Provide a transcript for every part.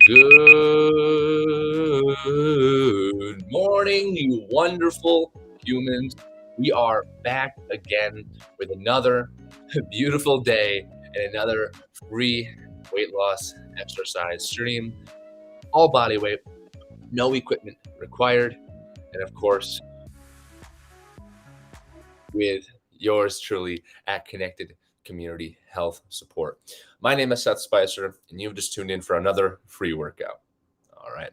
Good morning, you wonderful humans. We are back again with another beautiful day and another free weight loss exercise stream. All body weight, no equipment required. And of course, with yours truly at Connected Community Health Support. My name is Seth Spicer, and you've just tuned in for another free workout. All right.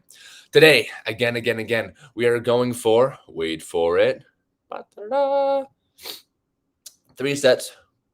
Today, again, we are going for, wait for it, ba-da-da, 3 sets,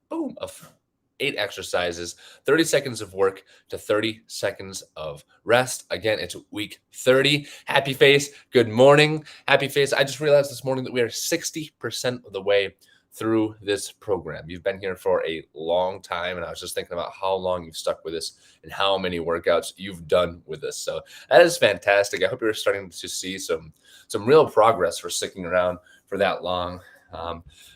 boom, of 8 exercises, 30 seconds of work to 30 seconds of rest. Again, it's week 30. Happy face. Good morning. Happy face. I just realized this morning that we are 60% of the way through this program. You've been here for a long time, and I was just thinking about how long you've stuck with us and how many workouts you've done with us. So that is fantastic. I hope you're starting to see some real progress for sticking around for that long.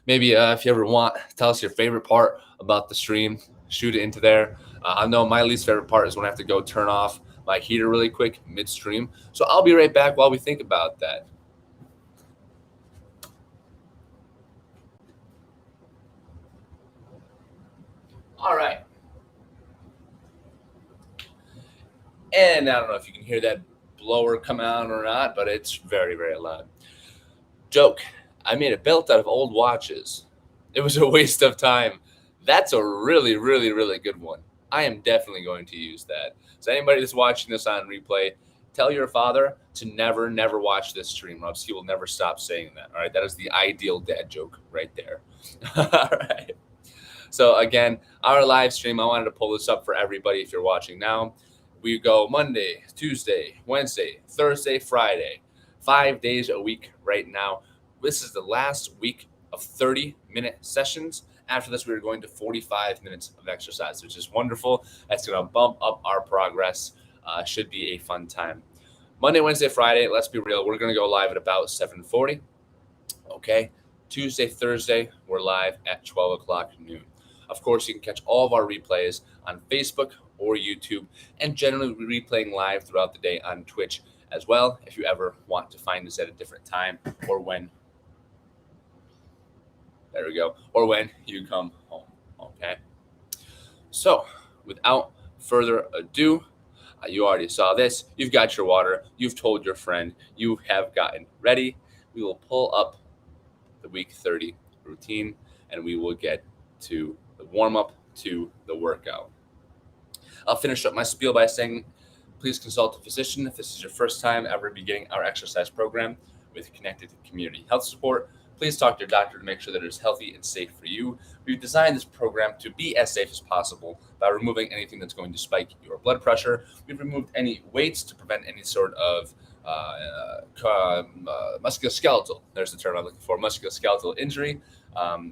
Maybe if you ever want, tell us your favorite part about the stream. Shoot it into there. I know my least favorite part is when I have to go turn off my heater really quick midstream. So I'll be right back while we think about that. All right. And I don't know if you can hear that blower come out or not, but it's very, very loud. Joke. I made a belt out of old watches. It was a waste of time. That's a really, really, really good one. I am definitely going to use that. So anybody that's watching this on replay, tell your father to never, never watch this stream, or else he will never stop saying that. All right. That is the ideal dad joke right there. All right. So again, our live stream, I wanted to pull this up for everybody if you're watching now. We go Monday, Tuesday, Wednesday, Thursday, Friday, 5 days a week right now. This is the last week of 30-minute sessions. After this, we're going to 45 minutes of exercise, which is wonderful. That's going to bump up our progress. Should be a fun time. Monday, Wednesday, Friday, let's be real. We're going to go live at about 7:40. Okay. Tuesday, Thursday, we're live at 12 o'clock noon. Of course, you can catch all of our replays on Facebook or YouTube, and generally we're replaying live throughout the day on Twitch as well, if you ever want to find us at a different time or when. There we go. Or when you come home. Okay. So, without further ado, you already saw this. You've got your water. You've told your friend. You have gotten ready. We will pull up the week 30 routine, and we will get to the warm up to the workout. I'll finish up my spiel by saying, please consult a physician if this is your first time ever beginning our exercise program with Connected Community Health Support. Please talk to your doctor to make sure that it is healthy and safe for you. We've designed this program to be as safe as possible by removing anything that's going to spike your blood pressure. We've removed any weights to prevent any sort of musculoskeletal, there's the term I'm looking for, musculoskeletal injury.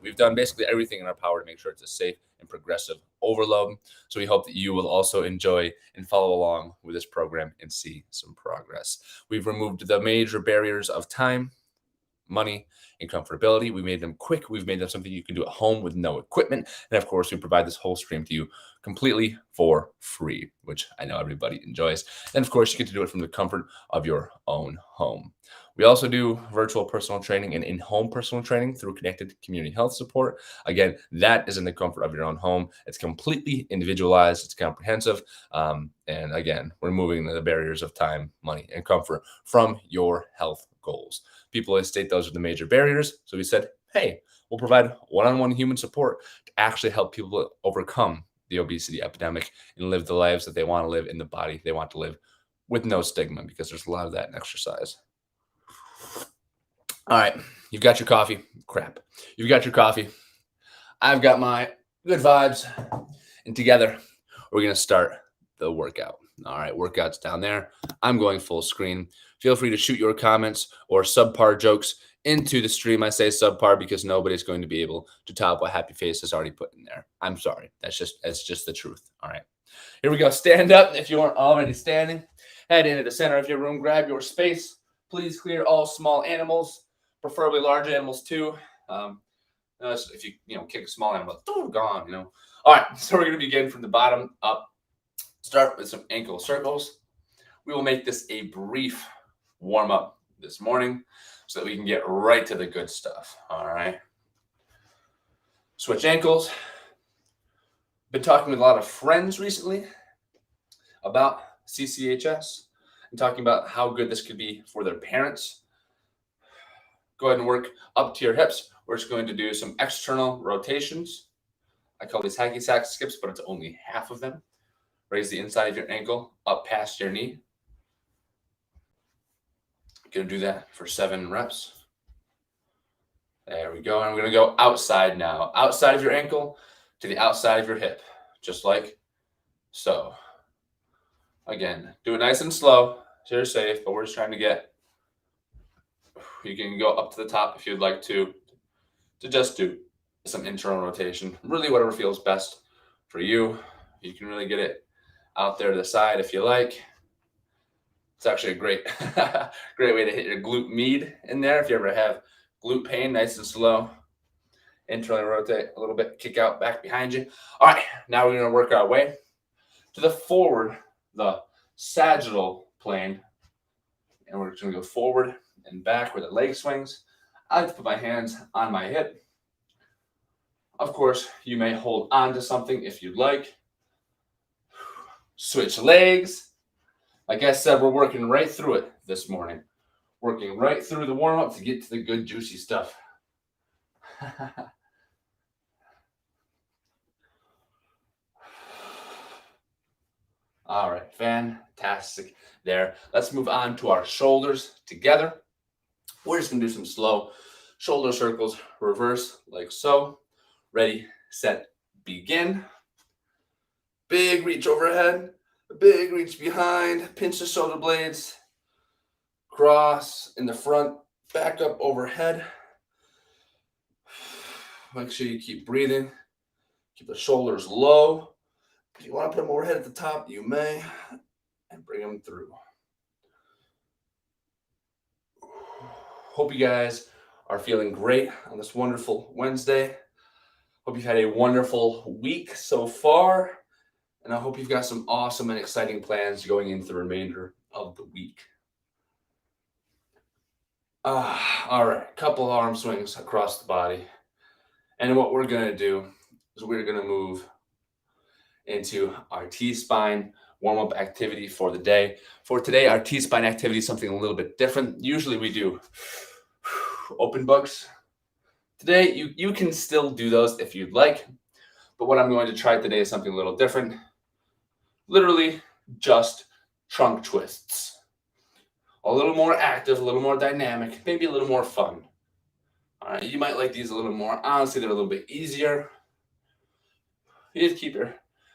We've done basically everything in our power to make sure it's a safe and progressive overload. So we hope that you will also enjoy and follow along with this program and see some progress. We've removed the major barriers of time, money, and comfortability. We made them quick. We've made them something you can do at home with no equipment. And of course, we provide this whole stream to you completely for free, which I know everybody enjoys. And of course, you get to do it from the comfort of your own home. We also do virtual personal training and in-home personal training through Connected Community Health Support. Again, that is in the comfort of your own home. It's completely individualized. It's comprehensive. And again, removing the barriers of time, money, and comfort from your health goals. People always state those are the major barriers. So we said, hey, we'll provide one-on-one human support to actually help people overcome the obesity epidemic and live the lives that they want to live in the body they want to live with no stigma, because there's a lot of that in exercise. All right, you've got your coffee. Crap. You've got your coffee. I've got my good vibes. And together, we're going to start the workout. All right, workout's down there. I'm going full screen. Feel free to shoot your comments or subpar jokes into the stream. I say subpar because nobody's going to be able to top what Happy Face has already put in there. I'm sorry. That's just the truth. All right. Here we go. Stand up if you aren't already standing. Head into the center of your room. Grab your space. Please clear all small animals, preferably large animals too. If you kick a small animal, gone. All right. So we're going to begin from the bottom up. Start with some ankle circles. we will make this a brief warm-up this morning so that we can get right to the good stuff. All right. Switch ankles. Been talking with a lot of friends recently about CCHS and talking about how good this could be for their parents. Go ahead and work up to your hips. We're just going to do some external rotations. I call these hacky sack skips, but it's only half of them. Raise the inside of your ankle up past your knee. Going to do that for 7 reps. There we go. And I'm going to go outside now. Outside of your ankle to the outside of your hip, just like so. Again, do it nice and slow so you're safe, but we're just trying to get, you can go up to the top if you'd like to just do some internal rotation. Really whatever feels best for you. You can really get it out there to the side if you like. It's actually a great, great way to hit your glute med in there. If you ever have glute pain, nice and slow. Internally rotate a little bit, kick out back behind you. All right, now we're going to work our way to the forward, the sagittal plane. And we're just going to go forward and back where the leg swings. I like to put my hands on my hip. Of course, you may hold on to something if you'd like. Switch legs. Like I said, we're working right through it this morning. Working right through the warm-up to get to the good, juicy stuff. All right, fantastic there. Let's move on to our shoulders together. We're just going to do some slow shoulder circles, reverse like so. Ready, set, begin. Big reach overhead, big reach behind, pinch the shoulder blades, cross in the front, back up overhead. Make sure you keep breathing. Keep the shoulders low. If you want to put them overhead at the top, you may, and bring them through. Hope you guys are feeling great on this wonderful Wednesday. Hope you've had a wonderful week so far, and I hope you've got some awesome and exciting plans going into the remainder of the week. All right, couple arm swings across the body. And what we're going to do is we're going to move into our T-spine warm-up activity for the day. For today, our T-spine activity is something a little bit different. Usually we do open books. Today, you can still do those if you'd like, but what I'm going to try today is something a little different. Literally just trunk twists. A little more active, a little more dynamic, maybe a little more fun. All right, you might like these a little more. Honestly, they're a little bit easier. You just keep your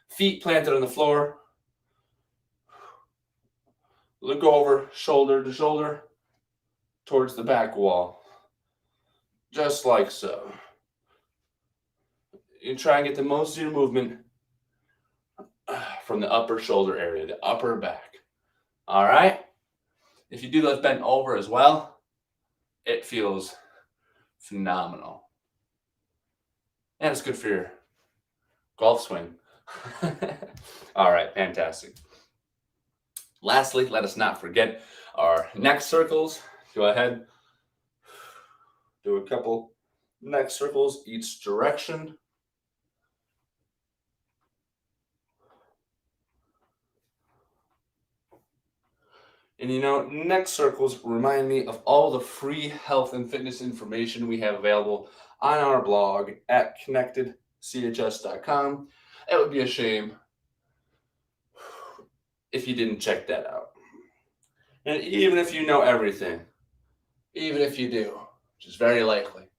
feet planted on the floor. Look over shoulder to shoulder towards the back wall. Just like so. You try and get the most of your movement from the upper shoulder area, the upper back. All right? If you do those bent over as well, it feels phenomenal. And it's good for your golf swing. All right, fantastic. Lastly, let us not forget our neck circles. Go ahead. Do a couple neck circles each direction. And you know, neck circles remind me of all the free health and fitness information we have available on our blog at connectedchs.com. It would be a shame if you didn't check that out. And even if you know everything, even if you do, which is very likely,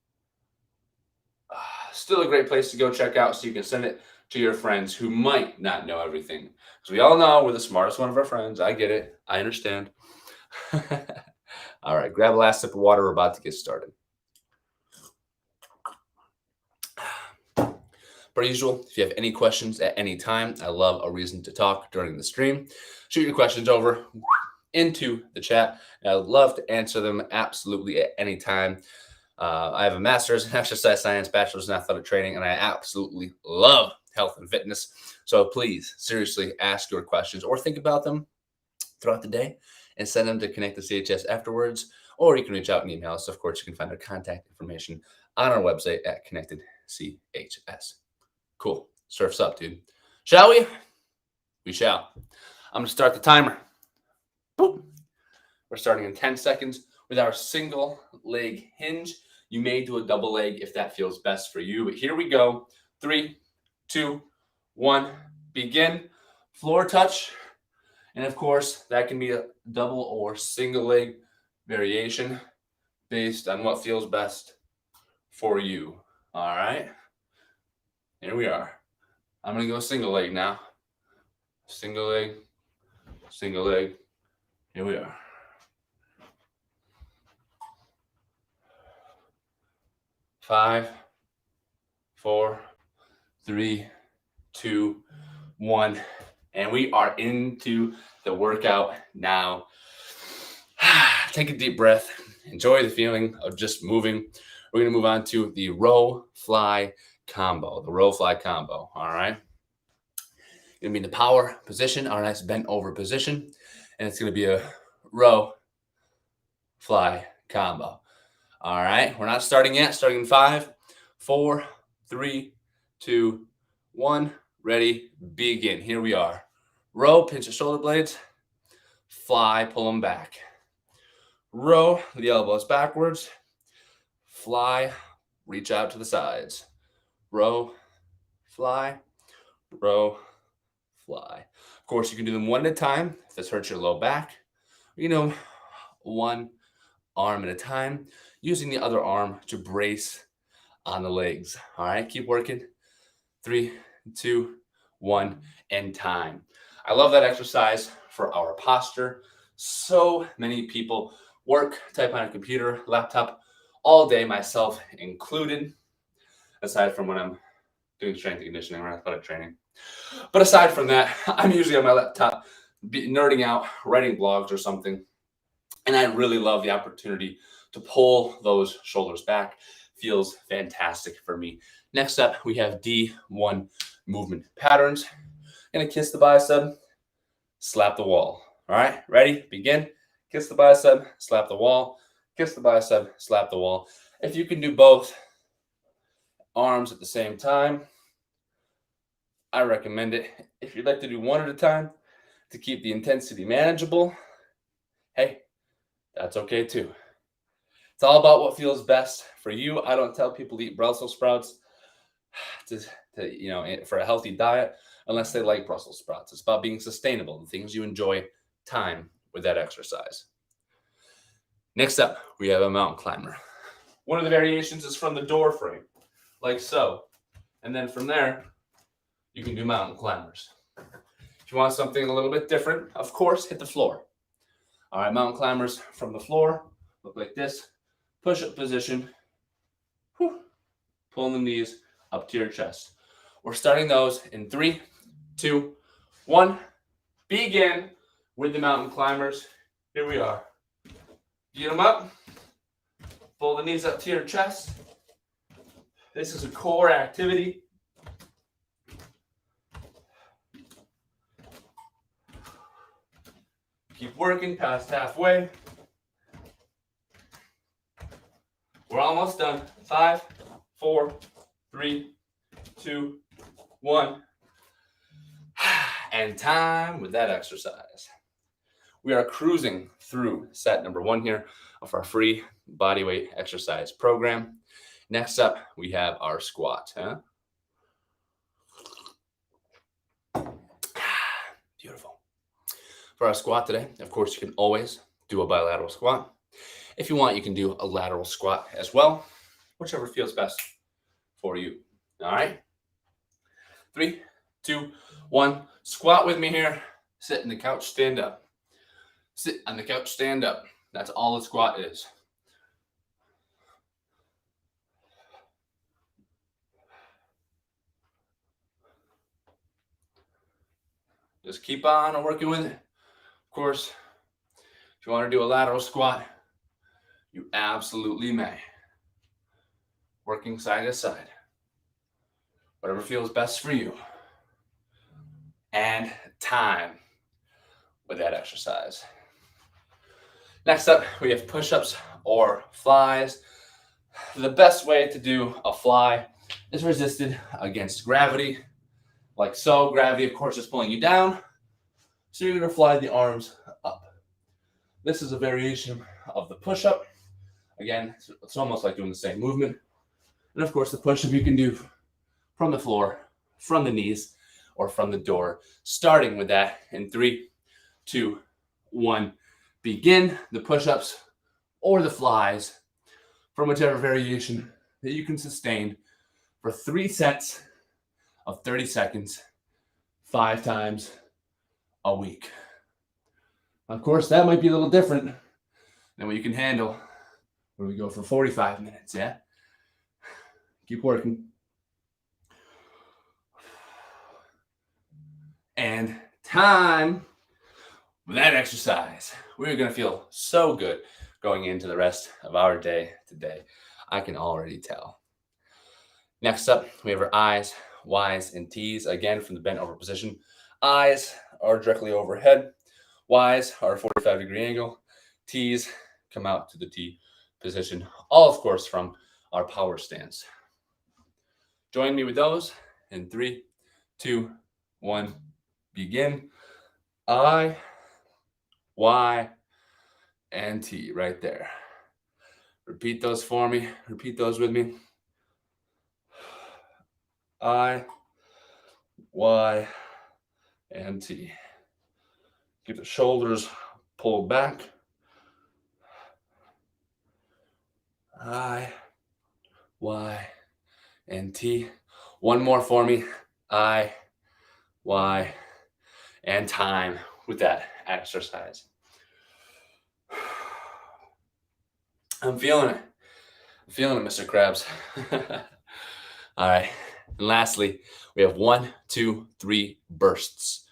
still a great place to go check out so you can send it to your friends who might not know everything. Because we all know we're the smartest one of our friends. I get it. I understand. All right, grab a last sip of water. We're about to get started. Per usual, if you have any questions at any time, I love a reason to talk during the stream. Shoot your questions over into the chat. I'd love to answer them absolutely at any time. I have a master's in exercise science, bachelor's in athletic training, and I absolutely love health and fitness. So please, seriously, ask your questions or think about them throughout the day and send them to Connect the CHS afterwards, or you can reach out and email us. Of course, you can find our contact information on our website at Connected CHS. Cool. Surf's up, dude. Shall we? We shall. I'm going to start the timer. Boop. We're starting in 10 seconds with our single leg hinge. You may do a double leg if that feels best for you, but here we go. 3, 2, 1, begin. Floor touch. And of course, that can be a double or single leg variation based on what feels best for you. All right. Here we are. I'm going to go single leg now. Single leg, single leg. Here we are. 5, 4, 3, 2, 1. And we are into the workout now. Take a deep breath. Enjoy the feeling of just moving. We're going to move on to the row fly combo. The row fly combo. All right. Going to be in the power position, our nice bent over position. And it's going to be a row fly combo. All right. We're not starting yet. Starting in 5, 4, 3, 2, 1. Ready, begin. Here we are. Row, pinch the shoulder blades. Fly, pull them back. Row, the elbows backwards. Fly, reach out to the sides. Row, fly, row, fly. Of course, you can do them one at a time if this hurts your low back. One arm at a time, using the other arm to brace on the legs. All right, keep working. 3, 2, 1, and time. I love that exercise for our posture. So many people work, type on a computer, laptop all day, myself included, aside from when I'm doing strength and conditioning or athletic training. But aside from that, I'm usually on my laptop nerding out, writing blogs or something. And I really love the opportunity to pull those shoulders back. Feels fantastic for me. Next up, we have D1 movement patterns. Gonna kiss the bicep, slap the wall. All right, ready? Begin. Kiss the bicep, slap the wall. Kiss the bicep, slap the wall. If you can do both arms at the same time, I recommend it. If you'd like to do one at a time to keep the intensity manageable, hey, that's okay too. It's all about what feels best for you. I don't tell people to eat Brussels sprouts for a healthy diet unless they like Brussels sprouts. It's about being sustainable and things you enjoy time with that exercise. Next up, we have a mountain climber. One of the variations is from the door frame, like so. And then from there, you can do mountain climbers. If you want something a little bit different, of course, hit the floor. All right, mountain climbers from the floor look like this. Push-up position. Pulling the knees up to your chest. We're starting those in 3, 2, 1. Begin with the mountain climbers. Here we are. Get them up. Pull the knees up to your chest. This is a core activity. Keep working past halfway. We're almost done. 5, 4, 3, 2, 1. And time with that exercise. We are cruising through set number 1 here of our free bodyweight exercise program. Next up, we have our squat. Beautiful. For our squat today, of course, you can always do a bilateral squat. If you want, you can do a lateral squat as well, whichever feels best for you. All right. 3, 2, 1. Squat with me here. Sit in the couch, stand up. Sit on the couch, stand up. That's all a squat is. Just keep on working with it. Of course, if you want to do a lateral squat, you absolutely may. Working side to side. Whatever feels best for you. And time. with that exercise. Next up, we have push-ups or flies. The best way to do a fly is resisted against gravity, like so. Gravity, of course, is pulling you down, so you're going to fly the arms up. This is a variation of the push-up. Again, it's almost like doing the same movement. And of course, the push-up you can do from the floor, from the knees, or from the door, starting with that in 3, 2, 1. Begin the push-ups or the flies from whichever variation that you can sustain for 3 sets of 30 seconds, 5 times a week. Of course, that might be a little different than what you can handle when we go for 45 minutes, yeah? Keep working. And time with that exercise. We're going to feel so good going into the rest of our day today. I can already tell. Next up, we have our I's, Y's, and T's. Again, from the bent over position. I's are directly overhead. Y's are a 45-degree angle. T's come out to the T position. All, of course, from our power stance. Join me with those in 3, 2, 1. Begin. I, Y, and T right there. Repeat those for me. Repeat those with me. I, Y, and T. Keep the shoulders pulled back. I, Y, and T. One more for me. I, Y, and time with that exercise. I'm feeling it. I'm feeling it, Mr. Krabs. All right. And lastly, we have 1, 2, 3 bursts.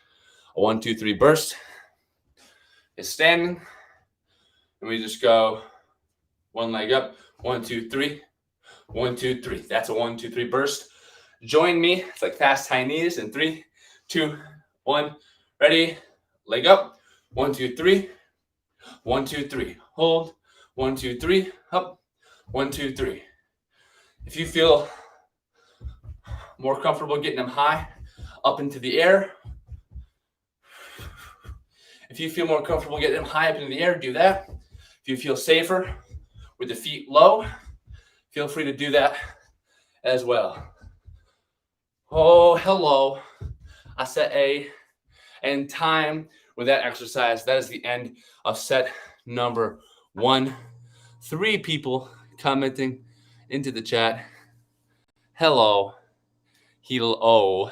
A 1, 2, 3 burst is standing. And we just go one leg up. 1, 2, 3. 1, 2, 3. That's a 1, 2, 3 burst. Join me. It's like fast high knees in 3, 2, 1. Ready? Leg up. 1, 2, 3. 1, 2, 3. Hold. 1, 2, 3. Up. 1, 2, 3. If you feel more comfortable getting them high, up into the air. If you feel more comfortable getting them high up into the air, do that. If you feel safer with the feet low, feel free to do that as well. Oh, hello. I said A. And time with that exercise. That is the end of set number 1. 3 people commenting into the chat. Hello. Hello.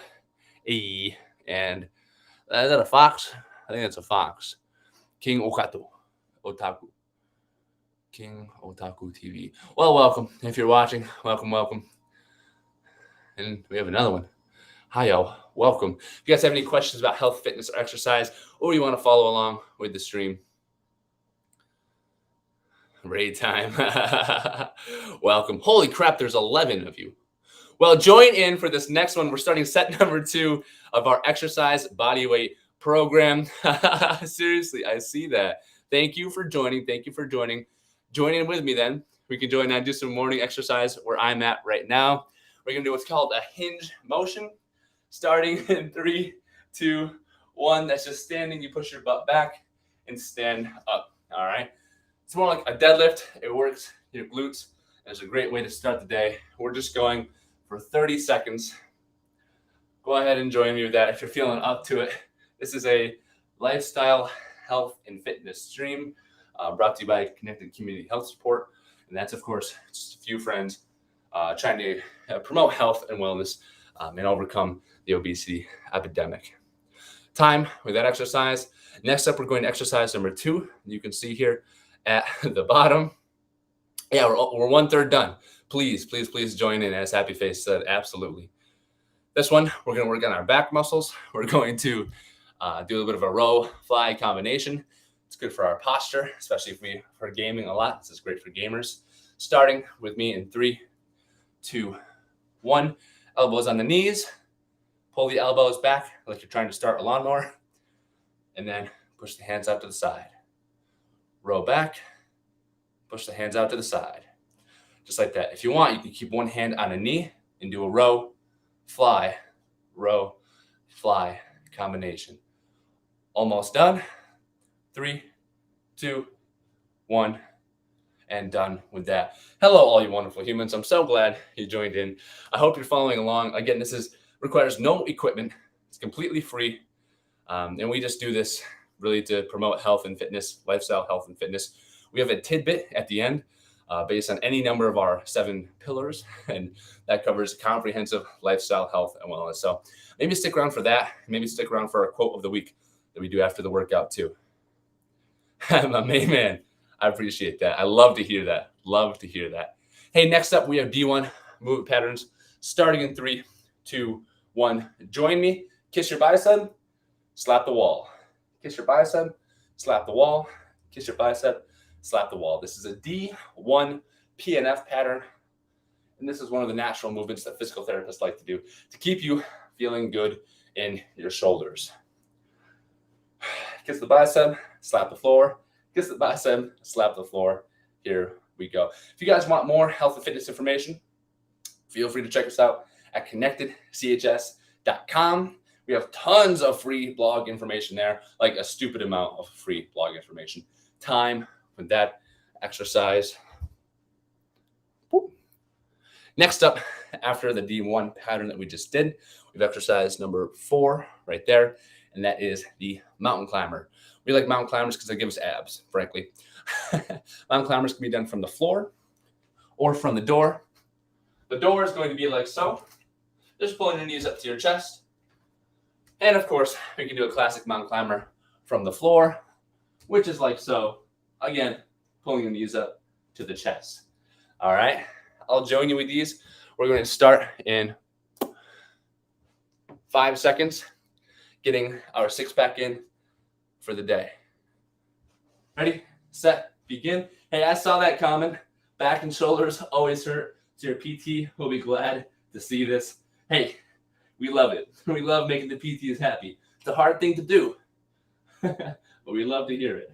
E. And is that a fox? I think that's a fox. King Okato. Otaku. King Otaku TV. Well, welcome. If you're watching, welcome, welcome. And we have another one. Hi, y'all. Welcome. If you guys have any questions about health, fitness, or exercise, or you want to follow along with the stream, raid time. Welcome. Holy crap, there's 11 of you. Well, join in for this next one. We're starting set number 2 of our exercise bodyweight program. Seriously, I see that. Thank you for joining. Thank you for joining. Join in with me then. We can join and do some morning exercise where I'm at right now. We're going to do what's called a hinge motion. Starting in 3, 2, 1. That's just standing. You push your butt back and stand up. All right. It's more like a deadlift. It works your glutes. It's a great way to start the day. We're just going for 30 seconds. Go ahead and join me with that if you're feeling up to it. This is a lifestyle, health, and fitness stream brought to you by Connected Community Health Support. And that's, of course, just a few friends trying to promote health and wellness and overcome the obesity epidemic. Time with that exercise. Next up, we're going to exercise number 2. You can see here at the bottom. Yeah, we're 1/3 done. Please, please, please join in, as Happy Face said. Absolutely. This one, we're going to work on our back muscles. We're going to do a little bit of a row fly combination. It's good for our posture, especially if we're gaming a lot. This is great for gamers. Starting with me in 3, 2, 1. Elbows on the knees. Pull the elbows back like you're trying to start a lawnmower. And then push the hands out to the side. Row back, push the hands out to the side. Just like that. If you want, you can keep one hand on a knee and do a row, fly combination. Almost done. 3, 2, 1, and done with that. Hello, all you wonderful humans. I'm so glad you joined in. I hope you're following along. Again, this requires no equipment. It's completely free. And we just do this really to promote health and fitness, lifestyle health and fitness. We have a tidbit at the end based on any number of our 7 pillars, and that covers comprehensive lifestyle health and wellness. So maybe stick around for that. Maybe stick around for our quote of the week that we do after the workout too. My main man, I appreciate that. I love to hear that. Love to hear that. Hey, next up we have D1 movement patterns starting in 3, 2, 1. Join me. Kiss your bicep, slap the wall. Kiss your bicep, slap the wall. Kiss your bicep, slap the wall. This is a D1 Pnf pattern. And this is one of the natural movements that physical therapists like to do to keep you feeling good in your shoulders. Kiss the bicep, slap the floor. Kiss the bicep, slap the floor. Here we go. If you guys want more health and fitness information, feel free to check us out at connectedchs.com. We have tons of free blog information there, like a stupid amount of free blog information. Time with that exercise. Boop. Next up, after the D1 pattern that we just did, we have exercise number 4 right there, and that is the mountain climber. We like mountain climbers because they give us abs, frankly. Mountain climbers can be done from the floor or from the door. The door is going to be like so. Just pulling your knees up to your chest. And of course, we can do a classic mountain climber from the floor, which is like so. Again, pulling your knees up to the chest. All right, I'll join you with these. We're going to start in 5 seconds, getting our 6-pack in for the day. Ready, set, begin. Hey, I saw that comment. Back and shoulders always hurt. So your PT will be glad to see this. Hey, we love it. We love making the PTs happy. It's a hard thing to do, but we love to hear it.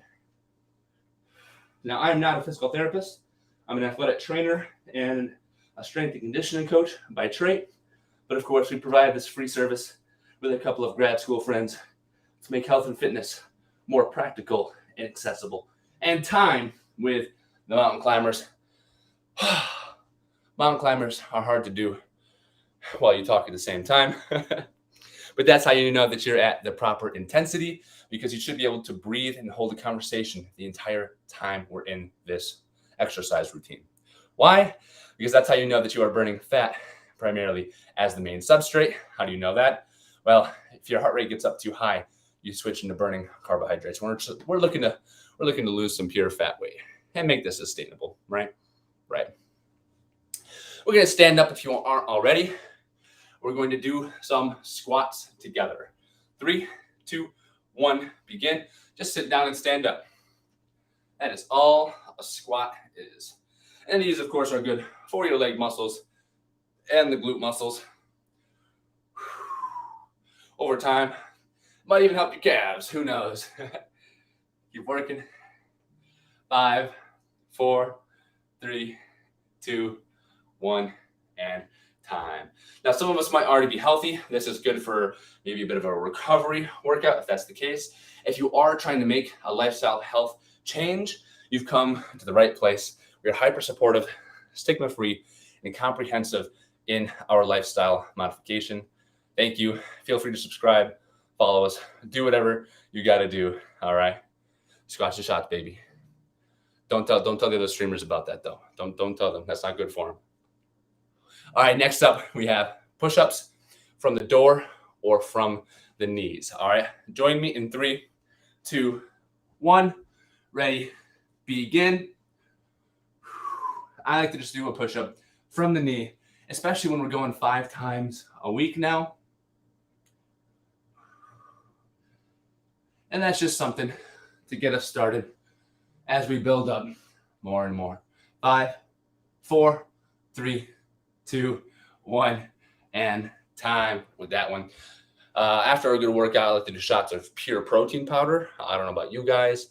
Now, I'm not a physical therapist. I'm an athletic trainer and a strength and conditioning coach by trade. But of course, we provide this free service with a couple of grad school friends to make health and fitness more practical and accessible. And time with the mountain climbers. Mountain climbers are hard to do while you talk at the same time. But that's how you know that you're at the proper intensity, because you should be able to breathe and hold a conversation the entire time we're in this exercise routine. Why? Because that's how you know that you are burning fat primarily as the main substrate. How do you know that? Well, if your heart rate gets up too high, you switch into burning carbohydrates. We're looking to lose some pure fat weight and make this sustainable, right? Right. We're going to stand up if you aren't already. We're going to do some squats together. 3, 2, 1, begin. Just sit down and stand up. That is all a squat is. And these, of course, are good for your leg muscles and the glute muscles. Over time, might even help your calves. Who knows? Keep working. 5, 4, 3, 2, 1, and time. Now, some of us might already be healthy. This is good for maybe a bit of a recovery workout, if that's the case. If you are trying to make a lifestyle health change, you've come to the right place. We're hyper supportive, stigma-free, and comprehensive in our lifestyle modification. Thank you. Feel free to subscribe, follow us, do whatever you got to do. All right. Squash the shots, baby. Don't tell the other streamers about that, though. Don't tell them. That's not good for them. All right, next up, we have push-ups from the door or from the knees. All right, join me in 3, 2, 1. Ready, begin. I like to just do a push-up from the knee, especially when we're going 5 times a week now. And that's just something to get us started as we build up more and more. 5, 4, 3, 2, 1, and time with that one. After a good workout, I like to do shots of pure protein powder. I don't know about you guys.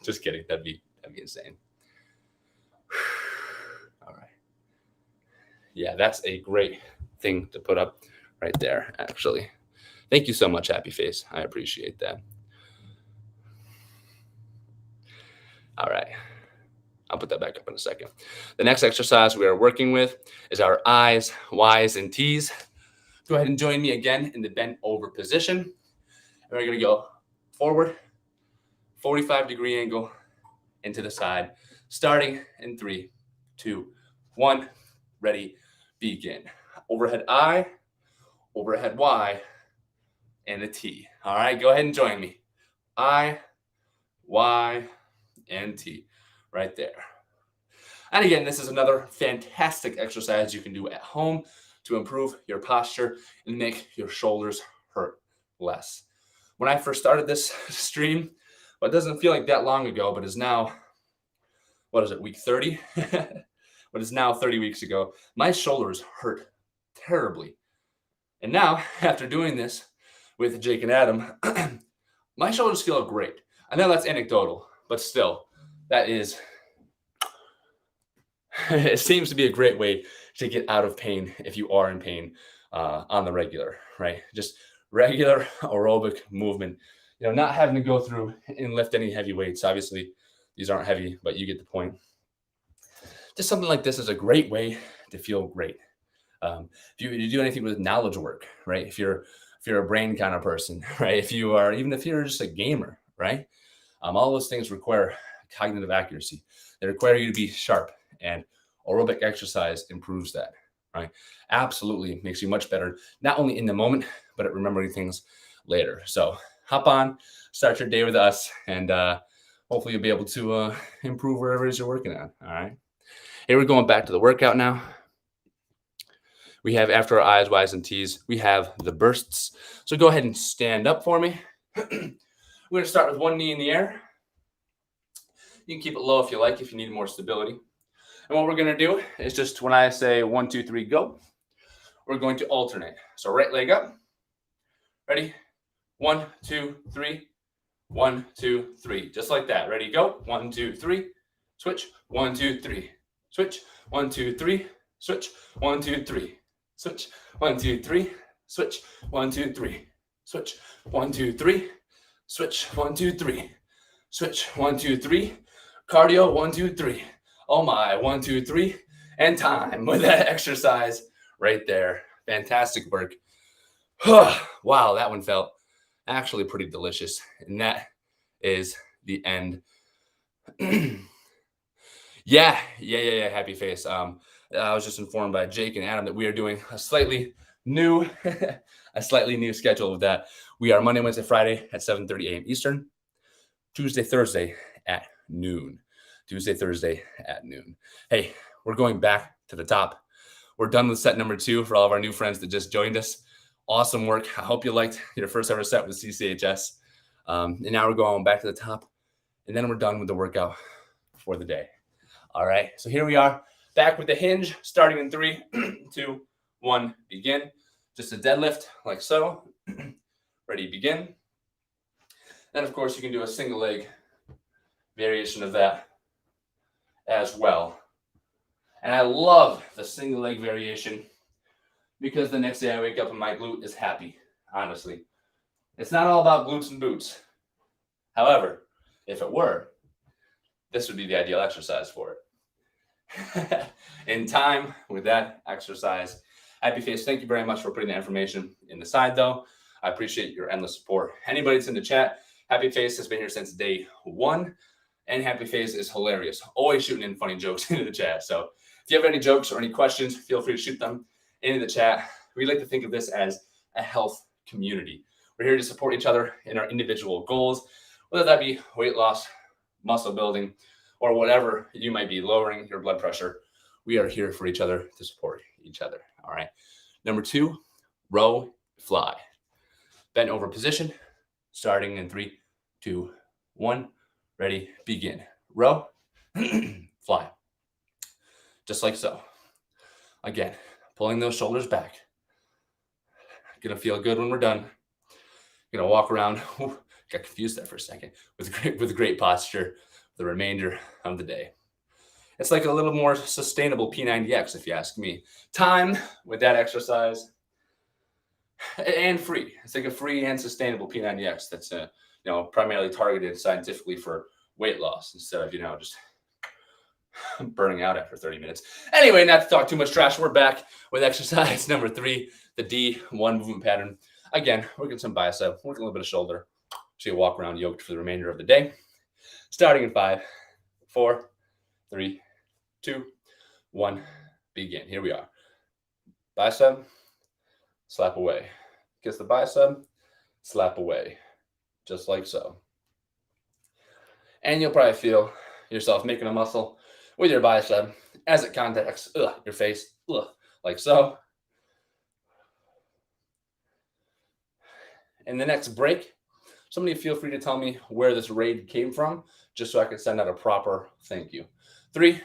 Just kidding. That'd be insane. All right. Yeah, that's a great thing to put up right there, actually. Thank you so much, Happy Face. I appreciate that. All right. I'll put that back up in a second. The next exercise we are working with is our I's, Y's, and T's. Go ahead and join me again in the bent over position. And we're going to go forward, 45-degree angle, into the side, starting in 3, 2, 1. Ready, begin. Overhead I, overhead Y, and a T. All right, go ahead and join me. I, Y, and T. Right there. And again, this is another fantastic exercise you can do at home to improve your posture and make your shoulders hurt less. When I first started this stream, well, it doesn't feel like that long ago, but is now, what is it, week 30? But it's now 30 weeks ago. My shoulders hurt terribly. And now, after doing this with Jake and Adam, my shoulders feel great. I know that's anecdotal, but still, that is, it seems to be a great way to get out of pain if you are in pain on the regular, right? Just regular aerobic movement, not having to go through and lift any heavy weights. Obviously, these aren't heavy, but you get the point. Just something like this is a great way to feel great. If you do anything with knowledge work, right? If you're a brain kind of person, right? Even if you're just a gamer, right? All those things require cognitive accuracy. They require you to be sharp, and aerobic exercise improves that, right? Absolutely makes you much better, not only in the moment, but at remembering things later. So hop on, start your day with us, and hopefully you'll be able to improve wherever it is you're working on, all right? Here we're going back to the workout now. We have, after our I's, Y's, and T's, we have the bursts. So go ahead and stand up for me. We're going to start with one knee in the air. You can keep it low if you like, if you need more stability. And what we're going to do is just when I say 1, 2, 3, go, we're going to alternate. So right leg up. Ready? 1, 2, 3. 1, 2, 3. Just like that. Ready? Go. 1, 2, 3. Switch. 1, 2, 3. Switch. 1, 2, 3. Switch. 1, 2, 3. Switch. 1, 2, 3. Switch. 1, 2, 3. Switch. 1, 2, 3. Switch. 1, 2, 3. Switch. 1, 2, 3. Cardio. 1, 2, 3. Oh my. 1, 2, 3. And time with that exercise right there. Fantastic work. Wow, that one felt actually pretty delicious. And that is the end. Yeah. Happy face. I was just informed by Jake and Adam that we are doing a slightly new schedule with that. We are Monday, Wednesday, Friday at 7:30 a.m. Eastern. Tuesday, Thursday at noon. Hey, we're going back to the top. We're done with set number 2 for all of our new friends that just joined us. Awesome work. I hope you liked your first ever set with CCHS. And now we're going back to the top. And then we're done with the workout for the day. All right. So here we are. Back with the hinge, starting in 3, 2, 1, begin. Just a deadlift, like so. Ready, begin. Then, of course, you can do a single leg variation of that as well. And I love the single leg variation because the next day I wake up and my glute is happy, honestly. It's not all about glutes and boots. However, if it were, this would be the ideal exercise for it. In time with that exercise. Happy face, thank you very much for putting the information in the side, though. I appreciate your endless support. Anybody that's in the chat, Happy Face has been here since day 1, and Happy Face is hilarious. Always shooting in funny jokes into the chat. So if you have any jokes or any questions, feel free to shoot them into the chat. We like to think of this as a health community. We're here to support each other in our individual goals, whether that be weight loss, muscle building, or whatever you might be, lowering your blood pressure. We are here for each other to support each other. All right. Number 2, row, fly. Bent over position, starting in 3, 2, 1. Ready, begin. Row, fly. Just like so. Again, pulling those shoulders back. Gonna feel good when we're done. You're gonna walk around. Got confused there for a second. With great posture the remainder of the day. It's like a little more sustainable P90X, if you ask me. Time with that exercise, and free. It's like a free and sustainable P90X that's primarily targeted scientifically for weight loss instead of just burning out after 30 minutes. Anyway, not to talk too much trash, we're back with exercise number 3, the D1 movement pattern. Again, working some bicep, working a little bit of shoulder. So you walk around yoked for the remainder of the day. Starting in 5, 4, 3, 2, 1, begin. Here we are. Bicep, slap away. Kiss the bicep, slap away. Just like so. And you'll probably feel yourself making a muscle with your bicep as it contacts your face, like so. In the next break, somebody feel free to tell me where this raid came from, just so I can send out a proper thank you. 3,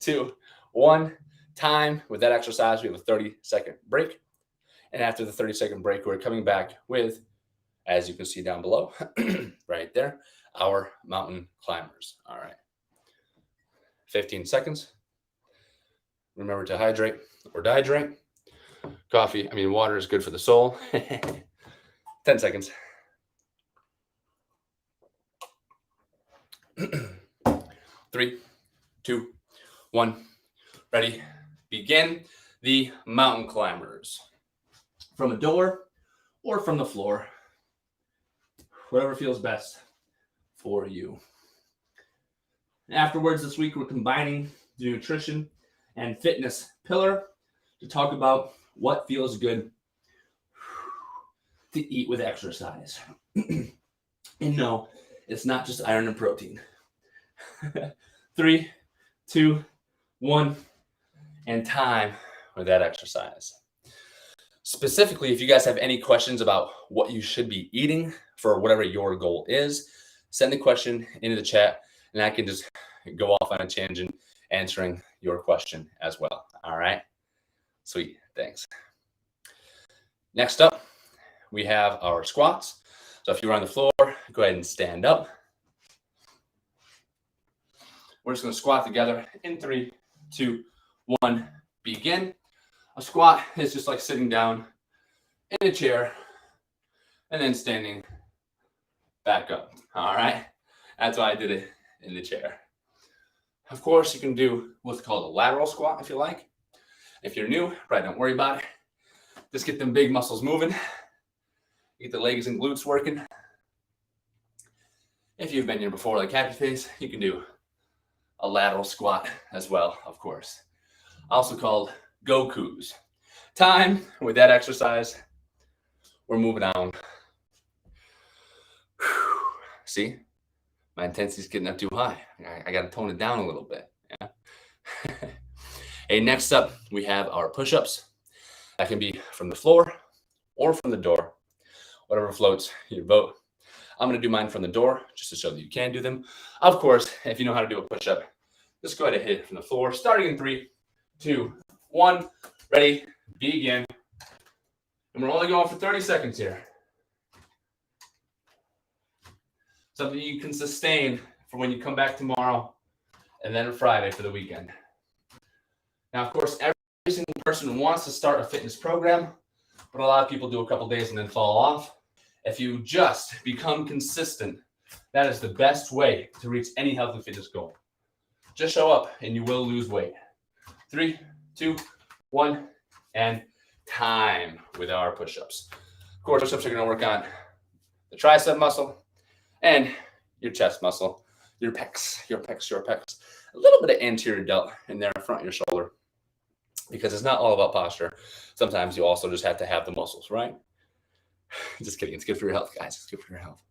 2, 1, time. With that exercise, we have a 30-second break. And after the 30-second break, we're coming back with, as you can see down below, right there, our mountain climbers. All right. 15 seconds. Remember to hydrate or dehydrate. Water is good for the soul. 10 seconds. 3, 2, 1. Ready? Begin the mountain climbers. From a door or from the floor. Whatever feels best for you. Afterwards this week, we're combining the nutrition and fitness pillar to talk about what feels good to eat with exercise. And no, it's not just iron and protein. 3, 2, 1, and time with that exercise. Specifically, if you guys have any questions about what you should be eating for whatever your goal is, send the question into the chat and I can just go off on a tangent answering your question as well. All right. Sweet. Thanks. Next up, we have our squats. So if you're on the floor, go ahead and stand up. We're just going to squat together in 3, 2, 1, begin. A squat is just like sitting down in a chair and then standing back up. All right. That's why I did it in the chair. Of course, you can do what's called a lateral squat if you like. If you're new, probably don't worry about it. Just get them big muscles moving. Get the legs and glutes working. If you've been here before, like Happy Face, you can do a lateral squat as well, of course. Also called Goku's. Time with that exercise. We're moving on. See, my intensity is getting up too high. I got to tone it down a little bit. Yeah. Hey, next up, we have our push-ups. That can be from the floor or from the door. Whatever floats your boat. I'm going to do mine from the door just to show that you can do them. Of course, if you know how to do a push-up, just go ahead and hit it from the floor. Starting in 3, 2, 1. Ready? Begin. And we're only going for 30 seconds here. Something you can sustain for when you come back tomorrow and then Friday for the weekend. Now, of course, every single person wants to start a fitness program, but a lot of people do a couple days and then fall off. If you just become consistent, that is the best way to reach any health and fitness goal. Just show up and you will lose weight. 3, 2, 1, and time with our push-ups. Of course, push-ups are going to work on the tricep muscle and your chest muscle, your pecs. A little bit of anterior delt in there in front of your shoulder, because it's not all about posture. Sometimes you also just have to have the muscles, right? Just kidding. It's good for your health, guys. It's good for your health.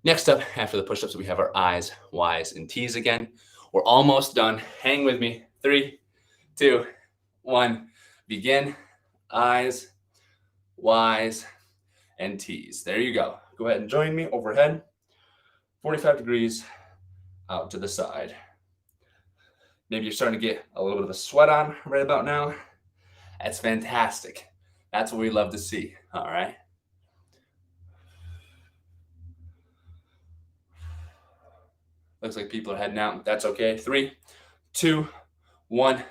Next up, after the push-ups, we have our I's, Y's, and T's again. We're almost done. Hang with me. 3, 2, 1. Begin. I's, Y's, and T's. There you go. Go ahead and join me overhead. 45 degrees out to the side. Maybe you're starting to get a little bit of a sweat on right about now. That's fantastic. That's what we love to see. All right. Looks like people are heading out. That's okay. 3, 2, 1,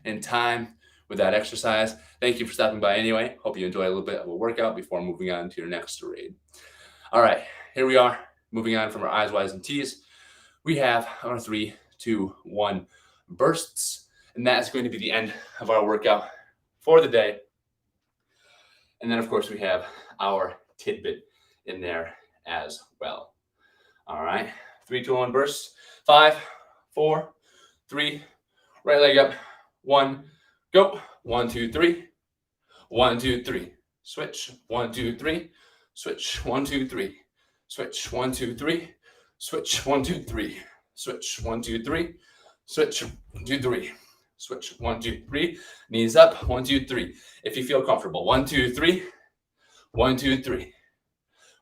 and time with that exercise. Thank you for stopping by anyway. Hope you enjoy a little bit of a workout before moving on to your next raid. All right, here we are. Moving on from our eyes, Ys, and Ts. We have our 3, 2, 1 bursts. And that's going to be the end of our workout for the day. And then, of course, we have our tidbit in there as well. All right, 3, 2, 1 bursts. 5, 4, 3, right leg up. 1, go. 1, 2, 3. 1, 2, 3. Switch. 1, 2, 3. Switch. 1, 2, 3. Switch. 1, 2, 3. Switch. 1, 2, 3. Switch. 1, 2, 3. Switch. 1, 2, 3. Switch. 1, 2, 3. Knees up. 1, 2, 3. If you feel comfortable. 1, 2, 3. 1, 2, 3.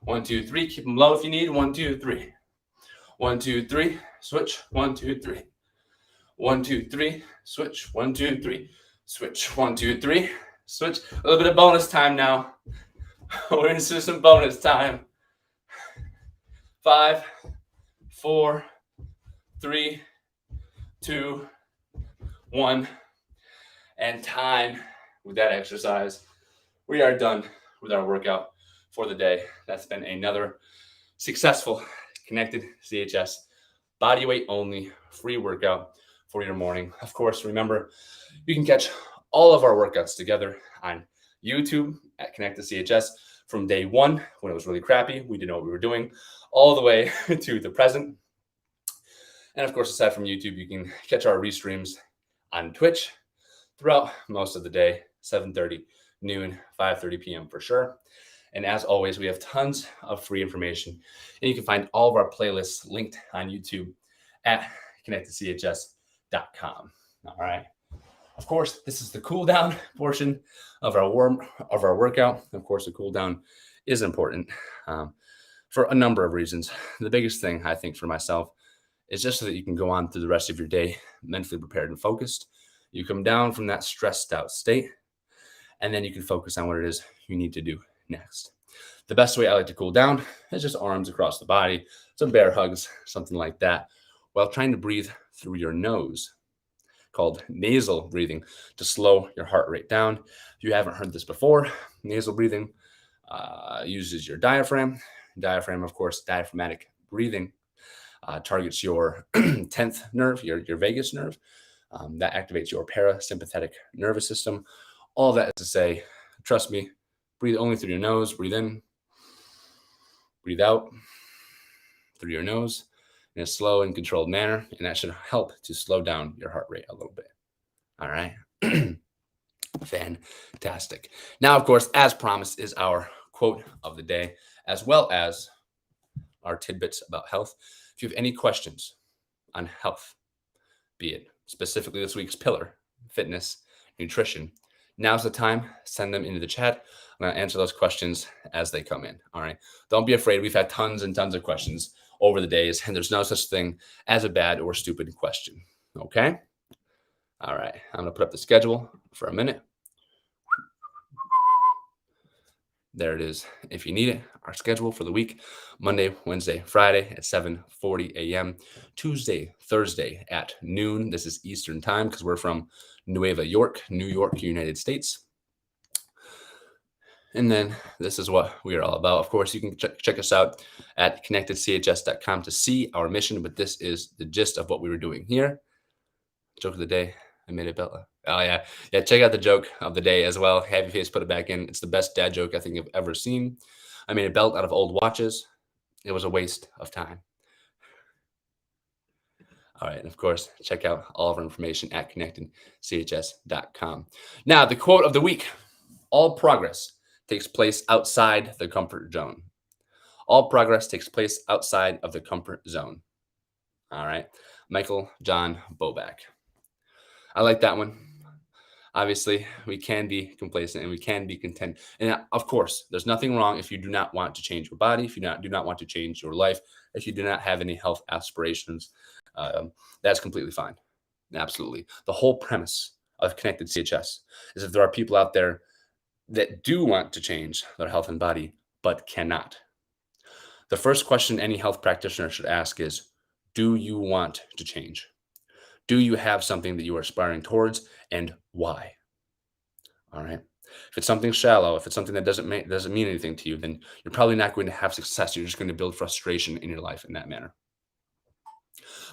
1, 2, 3. Keep them low if you need. 1, 2, 3. 1, 2, 3. Switch. 1, 2, 3. 1, 2, 3. Switch. 1, 2, 3. Switch. 1, 2, 3. Switch. A little bit of bonus time now. We're into some bonus time. 5, 4, 3, 2, 1, and time with that exercise. We are done with our workout for the day. That's been another successful Connected CHS body weight only free workout for your morning. Of course, remember, you can catch all of our workouts together on YouTube at Connected CHS from day one when it was really crappy. We didn't know what we were doing, all the way to the present. And of course, aside from YouTube, you can catch our restreams on Twitch throughout most of the day, 7:30, noon, 5:30 p.m. for sure. And as always, we have tons of free information. And you can find all of our playlists linked on YouTube at connectedchs.com. All right. Of course, this is the cool down portion of our workout. Of course, the cool down is important for a number of reasons. The biggest thing, I think, for myself is just so that you can go on through the rest of your day mentally prepared and focused. You come down from that stressed out state, and then you can focus on what it is you need to do next. The best way I like to cool down is just arms across the body, some bear hugs, something like that, while trying to breathe through your nose, called nasal breathing, to slow your heart rate down. If you haven't heard this before, nasal breathing uses your diaphragm. Diaphragm, of course, diaphragmatic breathing targets your 10th nerve, your vagus nerve. That activates your parasympathetic nervous system. All that is to say, trust me, breathe only through your nose. Breathe in, breathe out through your nose in a slow and controlled manner, and that should help to slow down your heart rate a little bit. All right. Fantastic. Now, of course, as promised, is our quote of the day, as well as our tidbits about health. If you have any questions on health, be it specifically this week's pillar, fitness, nutrition, now's the time. Send them into the chat. I'm going to answer those questions as they come in. All right. Don't be afraid. We've had tons and tons of questions over the days, and there's no such thing as a bad or stupid question. Okay. All right. I'm going to put up the schedule for a minute. There it is. If you need it, our schedule for the week: Monday, Wednesday, Friday at 7:40 a.m. Tuesday, Thursday at noon. This is Eastern time because we're from New York, United States. And then this is what we are all about. Of course, you can check us out at connectedchs.com to see our mission, but this is the gist of what we were doing here. Joke of the day. I made it, Bella. Oh, yeah. Yeah, check out the joke of the day as well. Happy face, put it back in. It's the best dad joke I think I've ever seen. I made a belt out of old watches. It was a waste of time. All right. And of course, check out all of our information at connectedchs.com. Now, the quote of the week: all progress takes place outside the comfort zone. All progress takes place outside of the comfort zone. All right. Michael John Boback. I like that one. Obviously, we can be complacent and we can be content. And of course, there's nothing wrong if you do not want to change your body, if you do not want to change your life, if you do not have any health aspirations. That's completely fine. Absolutely. The whole premise of Connected CHS is if there are people out there that do want to change their health and body, but cannot. The first question any health practitioner should ask is, Do you want to change? Do you have something that you are aspiring towards, and why? All right. If it's something shallow, if it's something that doesn't mean anything to you, then you're probably not going to have success. You're just going to build frustration in your life in that manner.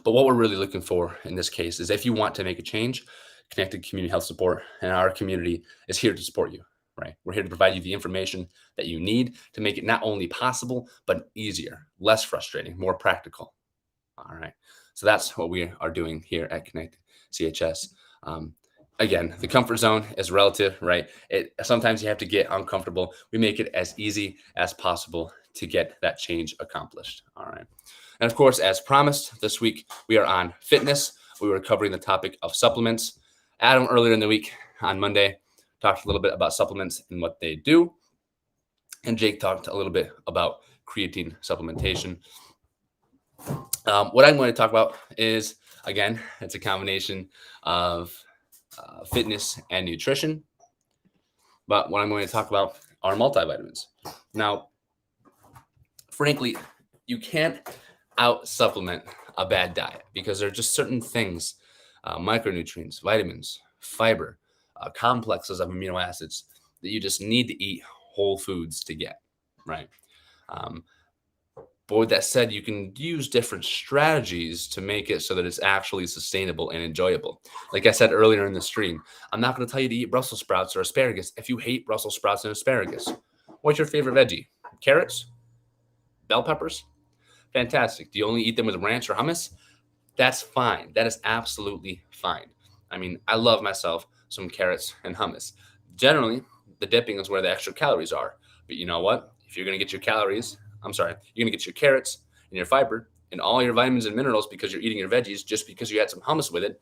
But what we're really looking for in this case is if you want to make a change, Connected Community Health Support and our community is here to support you, right? We're here to provide you the information that you need to make it not only possible, but easier, less frustrating, more practical. All right. So that's what we are doing here at Connected CHS. Again, the comfort zone is relative, right? Sometimes you have to get uncomfortable. We make it as easy as possible to get that change accomplished. All right. And of course, as promised, this week we are on fitness. We were covering the topic of supplements. Adam, earlier in the week on Monday, talked a little bit about supplements and what they do. And Jake talked a little bit about creatine supplementation. What I'm going to talk about is, again, it's a combination of fitness and nutrition. But what I'm going to talk about are multivitamins. Now, frankly, you can't out supplement a bad diet because there are just certain things, micronutrients, vitamins, fiber, complexes of amino acids that you just need to eat whole foods to get, right? But with that said, you can use different strategies to make it so that it's actually sustainable and enjoyable. Like I said earlier in the stream, I'm not going to tell you to eat Brussels sprouts or asparagus if you hate Brussels sprouts and asparagus. What's your favorite veggie? Carrots? Bell peppers? Fantastic. Do you only eat them with ranch or hummus? That's fine. That is absolutely fine. I mean, I love myself some carrots and hummus. Generally, the dipping is where the extra calories are. But you know what? If you're going to get your you're going to get your carrots and your fiber and all your vitamins and minerals because you're eating your veggies just because you had some hummus with it.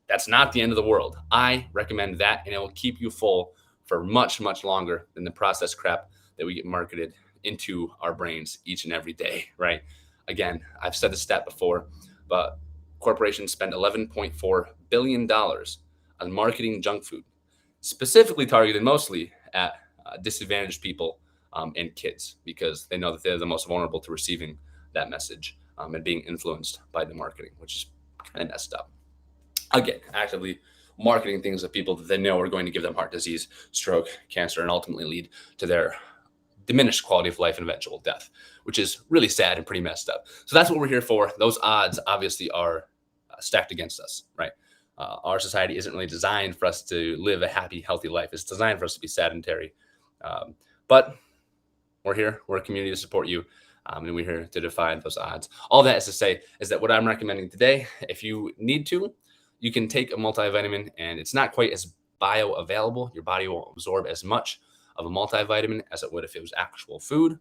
That's not the end of the world. I recommend that, and it will keep you full for much, much longer than the processed crap that we get marketed into our brains each and every day, right? Again, I've said this stat before, but corporations spend $11.4 billion on marketing junk food, specifically targeted mostly at disadvantaged people and kids, because they know that they're the most vulnerable to receiving that message and being influenced by the marketing, which is kind of messed up. Again, actively marketing things to people that they know are going to give them heart disease, stroke, cancer, and ultimately lead to their diminished quality of life and eventual death, which is really sad and pretty messed up. So that's what we're here for. Those odds obviously are stacked against us, right? Our society isn't really designed for us to live a happy, healthy life. It's designed for us to be sedentary. But we're here. We're a community to support you. And we're here to defy those odds. All that is to say is that what I'm recommending today, if you need to, you can take a multivitamin, and it's not quite as bioavailable. Your body won't absorb as much of a multivitamin as it would if it was actual food,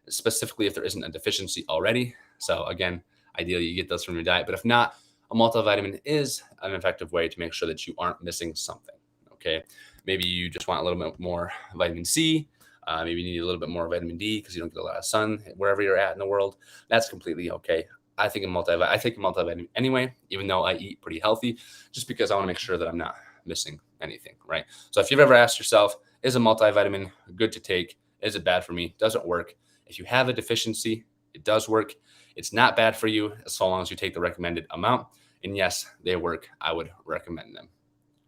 specifically if there isn't a deficiency already. So again, ideally you get those from your diet. But if not, a multivitamin is an effective way to make sure that you aren't missing something, okay? Maybe you just want a little bit more vitamin C. Maybe you need a little bit more vitamin D because you don't get a lot of sun wherever you're at in the world. That's completely okay. I take a multivitamin anyway, even though I eat pretty healthy, just because I want to make sure that I'm not missing anything, right? So if you've ever asked yourself, is a multivitamin good to take? Is it bad for me? Does it work? If you have a deficiency, it does work. It's not bad for you as long as you take the recommended amount. And yes, they work. I would recommend them.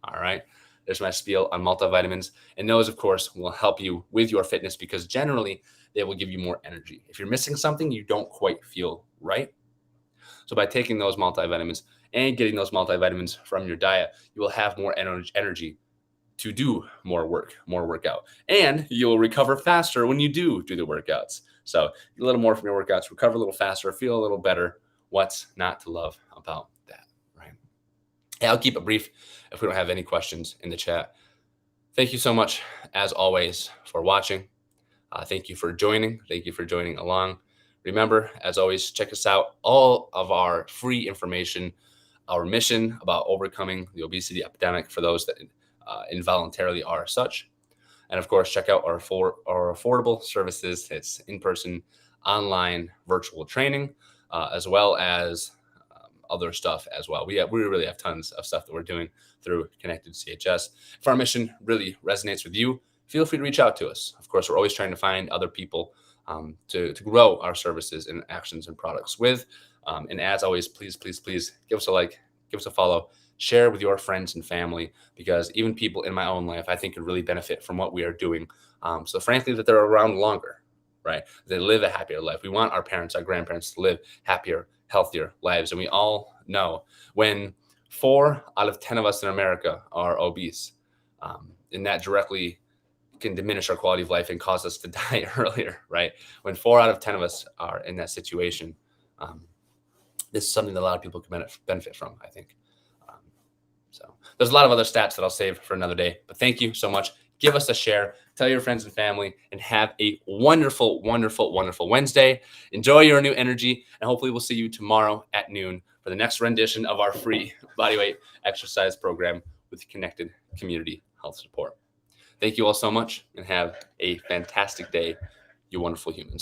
All right. There's my spiel on multivitamins. And those, of course, will help you with your fitness because generally they will give you more energy. If you're missing something, you don't quite feel right. So by taking those multivitamins and getting those multivitamins from your diet, you will have more energy to do more workout. And you'll recover faster when you do the workouts. So a little more from your workouts, recover a little faster, feel a little better. What's not to love about that, right? Yeah, I'll keep it brief if we don't have any questions in the chat. Thank you so much, as always, for watching. Thank you for joining. Thank you for joining along. Remember, as always, check us out. All of our free information, our mission about overcoming the obesity epidemic for those that involuntarily are such. And of course, check out our affordable services. It's in-person, online, virtual training, as well as other stuff as well. We really have tons of stuff that we're doing through Connected CHS. If our mission really resonates with you, feel free to reach out to us. Of course, we're always trying to find other people to grow our services and actions and products with. And as always, please, please, please give us a like, give us a follow, share with your friends and family, because even people in my own life, I think, could really benefit from what we are doing. So frankly, that they're around longer, right? They live a happier life. We want our parents, our grandparents to live happier, healthier lives. And we all know when 4 out of 10 of us in America are obese, and that directly can diminish our quality of life and cause us to die earlier, right? When 4 out of 10 of us are in that situation, this is something that a lot of people can benefit from, I think. So there's a lot of other stats that I'll save for another day, but thank you so much. Give us a share, tell your friends and family, and have a wonderful, wonderful, wonderful Wednesday. Enjoy your new energy, and hopefully we'll see you tomorrow at noon for the next rendition of our free bodyweight exercise program with connected community health support. Thank you all so much, and have a fantastic day, you wonderful humans.